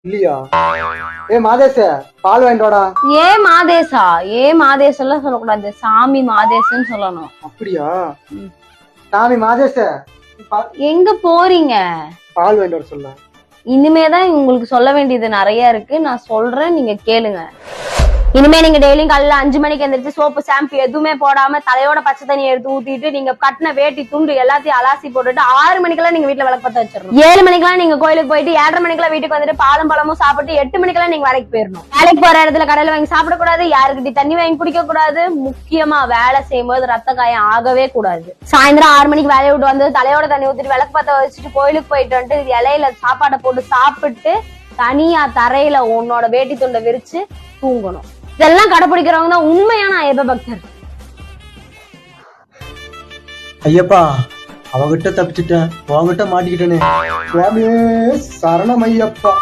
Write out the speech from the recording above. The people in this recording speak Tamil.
இல்லையா? மாதேஷ பால் வாங்கிட்டு வாடா. மாதேசா? மாதேசம் சொல்லக்கூடாது, சாமி மாதேசன்னு சொல்லணும். அப்படியா? சாமி மாதேஷ எங்க போறீங்க? பால் வாங்கிட்டு வர சொல்ல. இனிமேதான் உங்களுக்கு சொல்ல வேண்டியது நிறைய இருக்கு, நான் சொல்றேன், நீங்க கேளுங்க. இனிமே நீங்க டெய்லியும் காலையில 5 மணிக்கு எந்திரிச்சு சோப்பு ஷாம்பு எதுவுமே போடாம தலையோட பச்சை தண்ணியை எடுத்து ஊத்திட்டு நீங்க கட்டின வேட்டி துண்டு எல்லாத்தையும் அலாசி போட்டுட்டு 6 மணிக்கெல்லாம் நீங்க வீட்டுல விளக்கு பத்த வச்சிடணும். 7 மணிக்கெல்லாம் நீங்க கோயிலுக்கு போயிட்டு 7:30 மணிக்கெல்லாம் வீட்டுக்கு வந்துட்டு பாலும் பழமும் சாப்பிட்டு 8 மணிக்கெல்லாம் நீங்க வேலைக்கு போயிடணும். வேலைக்கு போற இடத்துல கடையில வாங்கி சாப்பிடக்கூடாது, யாருக்கிட்ட தண்ணி வாங்கி குடிக்க கூடாது, முக்கியமா வேலை செய்யும்போது ரத்த காயம் ஆகவே கூடாது. சாயந்தரம் 6 மணிக்கு வேலையை விட்டு வந்து தலையோட தண்ணி ஊத்திட்டு விளக்கு பத்த வச்சுட்டு கோயிலுக்கு போயிட்டு வந்துட்டு இலையில சாப்பாடை போட்டு சாப்பிட்டு தனியா தரையில உன்னோட வேட்டி துண்டை விரிச்சு தூங்கணும். இதெல்லாம் கடைபிடிக்கிறவங்க தான் உண்மையான ஐயப்ப பக்தர். ஐயப்பா, அவகிட்ட தப்பிச்சுட்டேன், உங்ககிட்ட மாட்டிக்கிட்டேனே. சுவாமியே சரணம் ஐயப்பா.